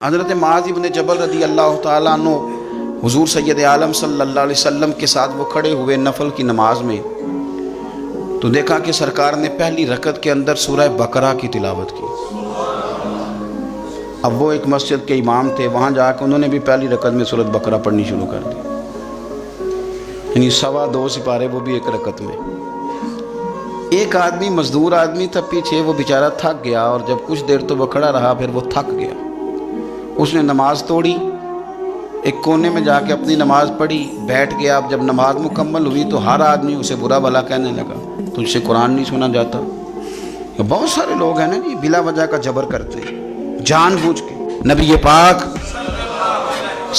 حضرت معاذ ابن جبل رضی اللہ تعالیٰ عنہ حضور سید عالم صلی اللہ علیہ وسلم کے ساتھ وہ کھڑے ہوئے نفل کی نماز میں، تو دیکھا کہ سرکار نے پہلی رکعت کے اندر سورہ بقرہ کی تلاوت کی۔ اب وہ ایک مسجد کے امام تھے، وہاں جا کے انہوں نے بھی پہلی رکعت میں سورۃ بقرہ پڑھنی شروع کر دی، یعنی 2.25 سپارے، وہ بھی ایک رکعت میں۔ ایک آدمی مزدور آدمی تھا پیچھے، وہ بیچارہ تھک گیا، اور جب کچھ دیر تو وہ کھڑا رہا، پھر وہ تھک گیا، اس نے نماز توڑی، ایک کونے میں جا کے اپنی نماز پڑھی، بیٹھ گیا۔ اب جب نماز مکمل ہوئی تو ہر آدمی اسے برا بھلا کہنے لگا، تجھ سے قرآن نہیں سنا جاتا۔ بہت سارے لوگ ہیں نا جی، بلا وجہ کا جبر کرتے ہیں جان بوجھ کے۔ نبی پاک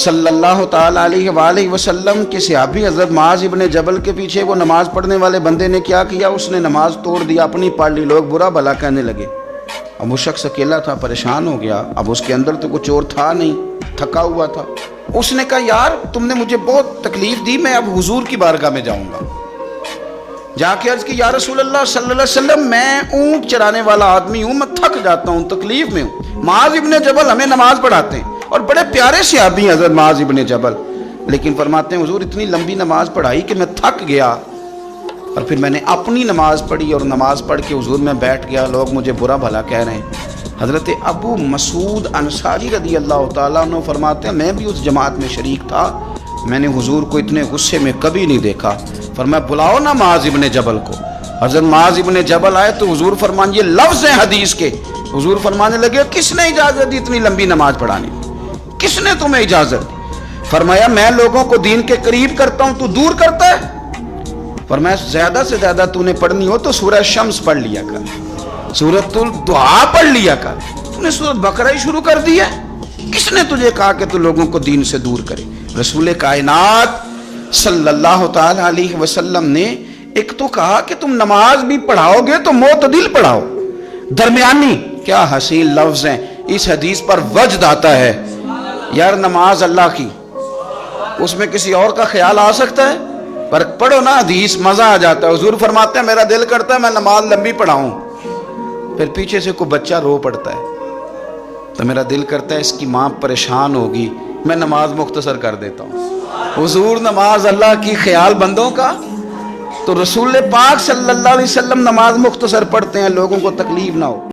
صلی اللہ تعالیٰ علیہ وآلہ وسلم کے صحابی حضرت معاذ ابن جبل کے پیچھے وہ نماز پڑھنے والے بندے نے کیا کیا، اس نے نماز توڑ دیا، اپنی پڑھ لی، لوگ برا بھلا کہنے لگے۔ اب وہ شخص اکیلا تھا، پریشان ہو گیا، اب اس کے اندر تو کچھ اور تھا نہیں، تھکا ہوا تھا۔ اس نے کہا، یار تم نے مجھے بہت تکلیف دی، میں اب حضور کی بارگاہ میں جاؤں گا۔ جا کے عرض کی، یا رسول اللہ صلی اللہ علیہ وسلم، میں اونٹ چرانے والا آدمی ہوں، میں تھک جاتا ہوں، تکلیف میں ہوں۔ معاذ ابن جبل ہمیں نماز پڑھاتے ہیں، اور بڑے پیارے صحابی ہیں حضرت معاذ ابن جبل، لیکن فرماتے ہیں حضور اتنی لمبی نماز پڑھائی کہ میں تھک گیا، اور پھر میں نے اپنی نماز پڑھی، اور نماز پڑھ کے حضور میں بیٹھ گیا، لوگ مجھے برا بھلا کہہ رہے ہیں۔ حضرت ابو مسعود انصاری رضی اللہ تعالیٰ عنہ فرماتے ہیں، میں بھی اس جماعت میں شریک تھا، میں نے حضور کو اتنے غصے میں کبھی نہیں دیکھا۔ فرمایا، بلاؤ نا معاذ ابن جبل کو۔ حضرت معاذ ابن جبل آئے تو حضور فرمان، یہ لفظ ہیں حدیث کے، حضور فرمانے لگے، کس نے اجازت دی اتنی لمبی نماز پڑھانے، کس نے تمہیں اجازت دی؟ فرمایا، میں لوگوں کو دین کے قریب کرتا ہوں، تو دور کرتا ہے۔ فرمایا، زیادہ سے زیادہ تو نے پڑھنی ہو تو سورہ شمس پڑھ لیا کر، سورۃ الدعا پڑھ لیا کر، تو نے سورۃ بقرہ ہی شروع کر دی ہے، کس نے تجھے کہا کہ تو لوگوں کو دین سے دور کرے؟ رسول کائنات صلی اللہ تعالیٰ علیہ وسلم نے ایک تو کہا کہ تم نماز بھی پڑھاؤ گے تو معتدل پڑھاؤ، درمیانی۔ کیا حسین لفظ ہیں، اس حدیث پر وجد آتا ہے، یار نماز اللہ کی، اس میں کسی اور کا خیال آ سکتا ہے؟ پر پڑھو نا حدیث، مزہ آ جاتا ہے۔ حضور فرماتے ہیں، میرا دل کرتا ہے میں نماز لمبی پڑھاؤں، پھر پیچھے سے کوئی بچہ رو پڑتا ہے تو میرا دل کرتا ہے اس کی ماں پریشان ہوگی، میں نماز مختصر کر دیتا ہوں۔ حضور نماز اللہ کی، خیال بندوں کا، تو رسول پاک صلی اللہ علیہ وسلم نماز مختصر پڑھتے ہیں، لوگوں کو تکلیف نہ ہو۔